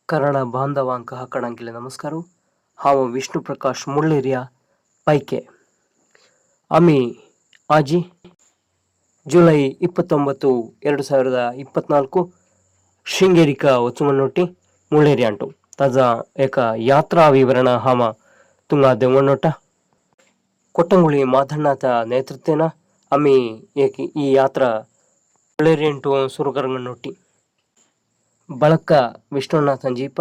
ಕನ್ನಡ ಬಾಂಧವಾಂಕ ಹಾಕಣಂಗಿಲ್ಲ ನಮಸ್ಕಾರ. ಹಾವ ವಿಷ್ಣು ಪ್ರಕಾಶ್ ಮುಳ್ಳೇರಿಯ ಪೈಕೆ ಅಮಿ ಆಜಿ ಜುಲೈ 29, 2024 ಶೃಂಗೇರಿಕ ಒಚ್ಚುಮನ್ನೊಟ್ಟಿ ಮುಳ್ಳೇರಿ ಅಂಟು ताजा एक यात्रा विवरण हाम तुंगा देवनोट कोट्टंगुळी माधण्णात ನೇತೃತ್ವೇನ ಅಮ್ಮಿ ಈ ಯಾತ್ರಾ ಮುಳ್ಳೇರಿ ಅಂಟು ಸುರುಗರಂಗನೊಟ್ಟಿ ಬಳಕ ವಿಷ್ಣುಣ್ಣ ಸಂಜೀಪ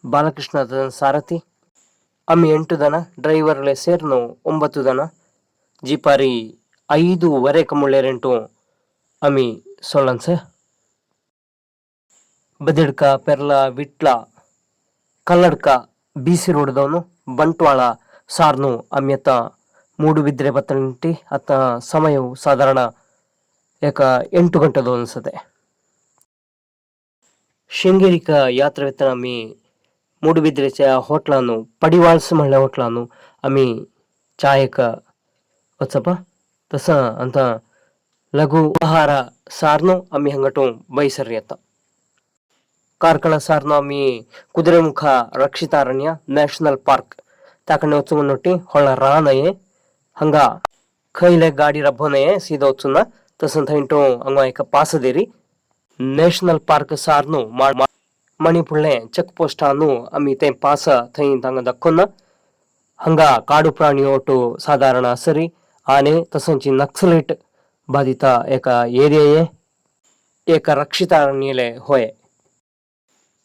ಬಾಲಕೃಷ್ಣ ಸಾರಥಿ ಅಮ್ಮಿ 8 ದನ ಡ್ರೈವರ್ಲೆ ಸೇರ್ನು 9 ದನ ಜೀಪಾರಿ 5 ಮುಳ್ಳೇರೆಂಟು ಅಮ್ಮಿ ಸೊಳ್ಳನ್ಸ ಬದಿಡ್ಕ ಪೆರ್ಲ ವಿಟ್ಲ ಕಲ್ಲಡ್ಕ ಬಿಸಿ ರೋಡ್ದವನು ಬಂಟ್ವಾಳ ಸಾರ್ನು ಅಮ್ಯತ ಮೂಡುಬಿದ್ರೆ ಬತ್ತಂಟಿ ಅತ್ತ ಸಮಯವು ಸಾಧಾರಣ 8 ಗಂಟೆದು ಅನ್ಸದೆ. ಶೃಂಗೇರಿಕ ಯಾತ್ರೆ ವೆತ್ತನ ಅಮ್ಮಿ ಮೂಡುಬಿದ್ರೆ ಹೋಟ್ಲಾನು ಪಡಿವಾಳ್ಸ್ ಮಳ್ಳೆ ಹೋಟ್ಲಾನು ಅಮ್ಮಿ ಚಾಯಕ ವತ್ಸಪ ತಸ ಅಂತ ಲಘು ಆಹಾರ ಸಾರ್ನು ಅಮ್ಮಿ ಹಂಗಟು ಬೈಸರಿ ಅತ್ತ ಕಾರ್ಕಳ ಸಾರ್ನು ಅಮ್ಮಿ ಕುದುರೆಮುಖ ರಕ್ಷಿತಾರಣ್ಯ ನ್ಯಾಷನಲ್ ಪಾರ್ಕ್ ತಾಕಣೆ ಒಚ್ಚುಮನ್ನೊಟ್ಟಿ ಹೊಳ್ಳ ರಾನಯೇ ಹಂಗ ಕೈಲೆ ಗಾಡಿ ರಬ್ಬನಯೇ ಸೀದಾ ಒಚ್ಚುನ ತಸಂತ ಇಂಟು ಅಂಗ ಪಾಸದೇರಿ ನ್ಯಾಷನಲ್ ಪಾರ್ಕ್ ಸಾರ್ನು ಮಣಿಪುಳ್ಳೆ ಚೆಕ್ ಪೋಸ್ಟ್ ಅನ್ನು ಅಮ್ಮಿ ತೈ ಪಾಸ ಥೈ ತಂಗ ದಕ್ಕೊನ್ನ ಹಂಗ ಕಾಡು ಪ್ರಾಣಿ ಒಟ್ಟು ಸಾಧಾರಣ ಸರಿ ಆನೆ ತಸಂಚಿ ನಕ್ಸಲೇಟ್ ಬಾಧಿತ ಏರಿಯೇ ರಕ್ಷಿತಾರಣ್ಯಲೆ ಹೋಯೆ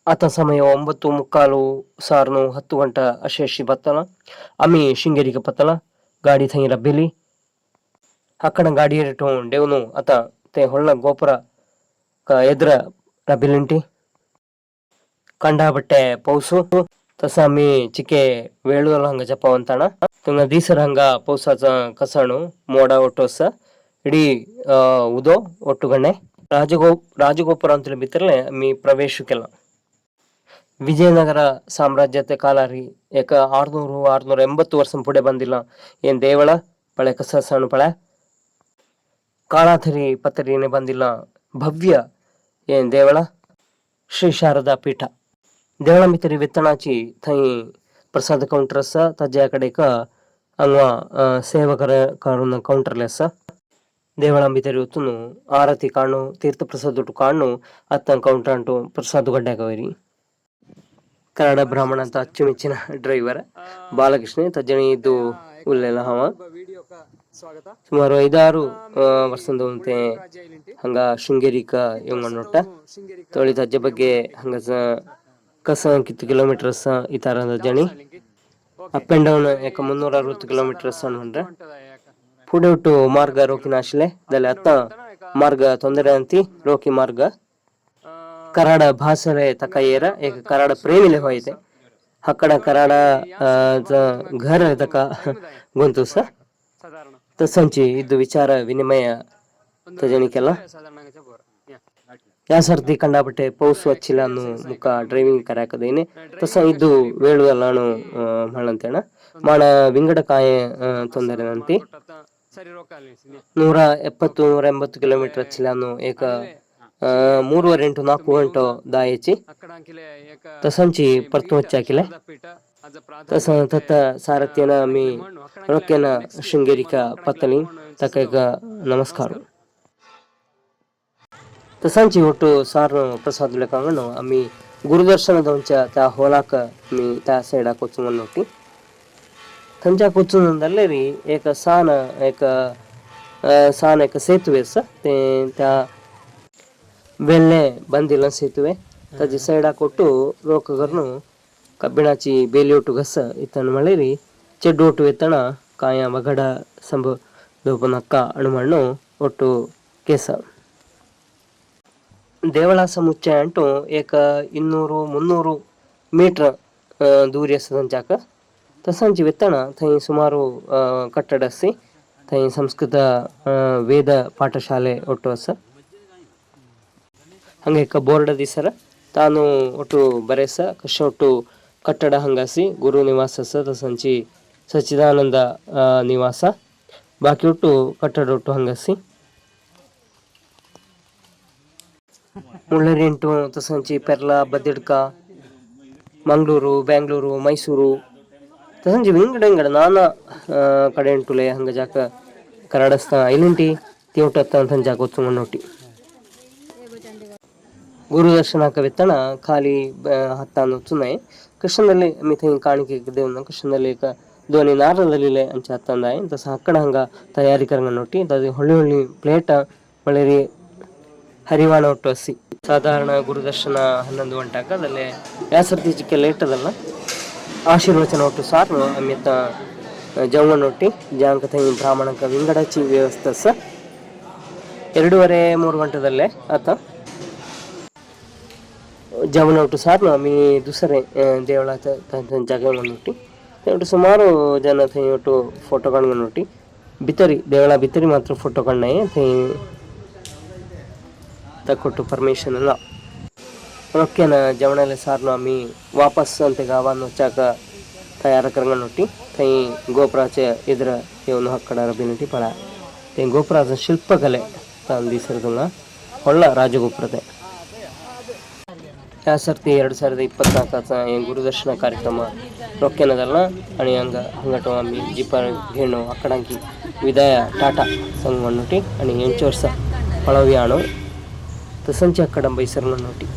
ಆತ ಸಮಯ 9:15 ಸಾರ್ನು 10 ಗಂಟೆ ಅಶೇಷಿ ಬತ್ತಲ ಅಮ್ಮಿ ಶೃಂಗೇರಿಗೆ ಪತ್ತಲ ಗಾಡಿ ಥೈ ರಬ್ಬಿಲಿ ಹಕ್ಕಣ ಗಾಡಿ ಏರಿಟು ಡೆವ್ನು ಅತ ತೇ ಹೊಳ್ಳ ಗೋಪುರ ಎದ್ರ ರಬ್ಬಿಲಿಂಟಿ ಕಂಡ ಬಟ್ಟೆ ಪೌಸು ತಸ ಅಮ್ಮಿ ಚಿಕ್ಕೆ ವೇಳುವಲ ಹಂಗ ಜಪವಂತಣ ತುಂಗ ದೀಸರ ಹಂಗ ಪೌಸಾಚ ಕಸಣು ಮೋಡ ಒಟ್ಟೋಸ ಇಡೀ ಉದೋ ಒಟ್ಟುಗಣ್ಣೆ ರಾಜಗೋಪುರ ಅಂತೇಳಿ ಬಿತ್ತರಲೆ ಅಮ್ಮಿ ಪ್ರವೇಶಕ್ಕೆಲ್ಲ ವಿಜಯನಗರ ಸಾಮ್ರಾಜ್ಯತೆ ಕಾಲಾರಿ 600-680 ವರ್ಷ ಪುಡೆ ಬಂದಿಲ್ಲ ಏನ್ ದೇವಳ ಪಳೆ ಕಸ ಸಣ್ಣ ಪಳೆ ಕಾಳಾಥರಿ ಪತ್ತರಿನೇ ಬಂದಿಲ್ಲ ಭವ್ಯ ಏನ್ ದೇವಳ ಶ್ರೀ ಶಾರದಾ ಪೀಠ ದೇವಳ ಮಿತರಿ ವಿತ್ತಣಾಚಿ ಥೈ ಪ್ರಸಾದ ಕೌಂಟರ್ಸ ತಜ್ಜಯ ಕಡೆಕ ಅಂಗ ಸೇವಕರ ಕಾರಣ ಕೌಂಟರ್ಲೆಸ ದೇವಳ ಮಿತರಿ ಹೊತ್ತುನು ಆರತಿ ಕಾಣು ತೀರ್ಥ ಪ್ರಸಾದ ಕಾಣು ಅತ್ತ ಕೌಂಟರ್ ಅಂಟು ಪ್ರಸಾದ ಗಡ್ಡಾಗವರಿ ಕನ್ನಡ ಬ್ರಾಹ್ಮಣ ಅಂತ ಅಚ್ಚುಮೆಚ್ಚಿನ ಡ್ರೈವರ್ ಬಾಲಕೃಷ್ಣ ತಜ್ಜನಿ ಇದ್ದು ಉಲ್ಲೆಲ್ಲ ಹವ ಸುಮಾರು 5-6 ವರ್ಷದಂತೆ ಹಂಗ ಶೃಂಗೇರಿಕ ಇವಂಗನ್ನೊಟ್ಟ ತೊಳಿ ತಜ್ಜ ಬಗ್ಗೆ ಹಂಗ ಕಸ ಕಿತ್ತು ಕಿಲೋಮೀಟರ್ಸ್ ಈ ತರದ ಜಣಿ ಅಪ್ ಅಂಡ್ ಡೌನ್ 360 ಕಿಲೋಮೀಟರ್ಸ್ ಅಂದ್ರೆ ಪುಡೆ ಒಟ್ಟು ಮಾರ್ಗ ರೋಕಿನ ಆಶಲೆ ದಲೆ ಅತ್ತ ಮಾರ್ಗ ತೊಂದರೆ ಅಂತಿ ರೋಕಿ ಮಾರ್ಗ ಕರಾಡ ಭಾಷೆ ತಕ ಕರಾಡ ಪ್ರೇಮಿಲೆ ಹೋಯ್ತೆ ಹಕ್ಕಡ ಕರಾಡ ಘರ ತಕ ಗೊಂತು ಸ ತಸಂಚಿ ಇದ್ದು ವಿಚಾರ ವಿನಿಮಯ ತಜನಿಕೆಲ್ಲ ಯಾಸರ್ತಿ ಕಂಡಾಬಟ್ಟೆ ಪೌಸು ಹಚ್ಚಿಲ್ಲ ಅನ್ನು ಮುಖ ಡ್ರೈವಿಂಗ್ ಕರಾಕದೇನೆ ತಸ ಇದ್ದು ವೇಳುವಲ್ಲಾನು ಮಾಡಂತೇಣ ಮಾಡ ವಿಂಗಡ ಕಾಯ ತೊಂದರೆ ಅಂತಿ 170-180 ಕಿಲೋಮೀಟರ್ ಹಚ್ಚಿಲ್ಲ 3-4 ಗಂಟೆ ದಾಯಚಿ ತಸಂಚಿ ಪರ್ತು ಹಚ್ಚಾಕಿಲೆ ತಸ ತತ್ತ ಸಾರಥ್ಯನ ಮೀ ರೊಕ್ಕೆನ ಶೃಂಗೇರಿಕ ಪತ್ತನಿ ತಕ ನಮಸ್ಕಾರ ತಸಂಚಿ ಒಟ್ಟು ಸಾರು ಪ್ರಸಾದ ಲೆಕ್ಕಂಗನು ಅಮ್ಮಿ ಗುರುದರ್ಶನದ ಒಂಚ ತಾ ಹೋಲಾಕ ಮೀ ತಾ ಸೈಡ ಕೊಚ್ಚುಮನ್ನೊಟ್ಟಿ ತಂಜಾ ಕೊಚ್ಚುನಲ್ಲೇ ರೀ ಸಾನ ಸೇತುವೆ ಸ ತಾ ಬೆಲ್ಲೆ ಬಂದಿಲ್ಲ ಸೇತುವೆ ತಜ್ಜಿ ಸೈಡ್ ಕೊಟ್ಟು ರೋಕಗರ್ನು ಕಬ್ಬಿಣಾಚಿ ಬೇಲಿ ಒಟ್ಟು ಗಸ ಇತ್ತನ ಮಳೆರಿ ಚೆಡ್ಡು ಒಟ್ಟು ಎತ್ತಣ ಕಾಯ ಮಗಡ ಸಂಭ ದೋಪನಕ್ಕ ಅಣುಮಣ್ಣು ಒಟ್ಟು ಕೇಸ ದೇವಳಾಸ ಮುಚ್ಚೆ ಅಂಟು 200-300 ಮೀಟರ್ ದೂರ ಎಸದಂಚಾಕ ತಸಂಚಿ ವೆತ್ತಣ ತೈ ಸುಮಾರು ಕಟ್ಟಡಸಿ ತೈ ಸಂಸ್ಕೃತ ವೇದ ಪಾಠಶಾಲೆ ಒಟ್ಟು ಹಸ ಹಂಗೆ ಬೋರ್ಡ್ ದಿಸರ ತಾನು ಒಟ್ಟು ಬರೆಸ ಕಷ್ಟ ಒಟ್ಟು ಕಟ್ಟಡ ಹಂಗಾಸಿ ಗುರು ನಿವಾಸ ತಸಂಚಿ ಸಚ್ಚಿದಾನಂದ ನಿವಾಸ ಬಾಕಿ ಒಟ್ಟು ಕಟ್ಟಡ ಒಟ್ಟು ಹಂಗಾಸಿ ಮುಳ್ಳೇರಿ ಎಂಟು ತಸಂಚಿ ಪೆರ್ಲ ಬದಿಡ್ಕ ಮಂಗಳೂರು ಬ್ಯಾಂಗ್ಳೂರು ಮೈಸೂರು ತಸಂಜಿ ವಿಂಗಡ ಇಂಗಡ ನಾನಾ ಕಡೆ ಉಂಟುಲೆ ಹಂಗ ಜಾಕ ಕರಡಸ್ತ ಐಲಿಂಟಿ ತಿಂಟತ್ತ ಅಂತ ಜಾಕ ಒತ್ತುಂಗನೊಟ್ಟಿ ಗುರುದರ್ಶನಕ ವಿತ್ತಣ ಖಾಲಿ ಹತ್ತಾನು ತುನೈ ಕೃಷ್ಣದಲ್ಲಿ ಮಿಥ ಕಾಣಿಕೆ ದೇವನ ಕೃಷ್ಣದಲ್ಲಿ ಧ್ವನಿ ನಾರದಲ್ಲಿ ಅಂಚ ಹತ್ತಂದಾಯ ಇಂತ ಅಕ್ಕಡ ಹಂಗ ತಯಾರಿ ಕರಂಗ ನೋಟಿ ಹೊಳ್ಳಿ ಹೊಳ್ಳಿ ಪ್ಲೇಟ ಒಳ್ಳೆ ಹರಿವಾಣ ಒಟ್ಟು ಹಸಿ ಸಾಧಾರಣ ಗುರುದರ್ಶನ 11 ಗಂಟೆಕ ಅಲ್ಲೇ ಯಾಸರ್ತಿ ಚಿಕ್ಕ ಲೇಟ್ ಅದಲ್ಲ ಆಶೀರ್ವಚನ ಒಟ್ಟು ಸಾರು ಅಮಿತ ಜವನೊಟ್ಟಿ ಜಾಂಕ ತಂಗಿ ಬ್ರಾಹ್ಮಣಕ ವಿಂಗಡಚಿ ವ್ಯವಸ್ಥೆ ಸ 2:30-3 ಗಂಟೆದಲ್ಲೇ ಆತ ಜವನ ಒಟ್ಟು ಸಾರು ಆಮಿ ದುಸರೆ ದೇವಳ ಜಾಗ ನೋಟಿ ಸುಮಾರು ಜನ ಒಟ್ಟು ಫೋಟೋ ಕಣ್ಗ ನೋಟಿ ಬಿತ್ತರಿ ದೇವಳ ಬಿತ್ತರಿ ಮಾತ್ರ ಫೋಟೋ ಕಣ್ಣೆ ತಕ್ಕೊಟ್ಟು ಪರ್ಮಿಷನ್ ಅಲ್ಲ ರೊಕ್ಕೇನ ಜವಣಲೆ ಸಾರ್ನು ಆಮಿ ವಾಪಸ್ ಅಂತ ಗಾವನ್ನು ಚಾಕ ತಯಾರ ಕರಂಗ ನೋಟಿ ತೈ ಗೋಪುರಾಚೆ ಇದ್ರ ಇವನು ಹಕ್ಕಡ ರಬಿನಟಿ ಪಳ ತೈ ಗೋಪುರಾಚ ಶಿಲ್ಪಕಲೆ ತಂದಿಸಿರದಂಗ ಹೊಳ್ಳ ರಾಜಗೋಪುರತೆ ಸರ್ತಿ 2024 ಗುರುದರ್ಶನ ಕಾರ್ಯಕ್ರಮ ರೊಕ್ಕೇನದಲ್ಲ ಅಣಿ ಹಂಗ ಹಂಗಟು ಆಮಿ ಜಿಪ ಘೇಣು ಅಕ್ಕಡಂಕಿ ವಿದಾಯ ಟಾಟಾ ಸಂಗ್ ಮಣ್ಣುಟಿ ಅಣಿ 8 ವರ್ಷ ಪಳವಿ ಆಣು ತಸಂಚಿ ಅಕ್ಕಡ ಬೈಸರ್ನ ನೋಟಿ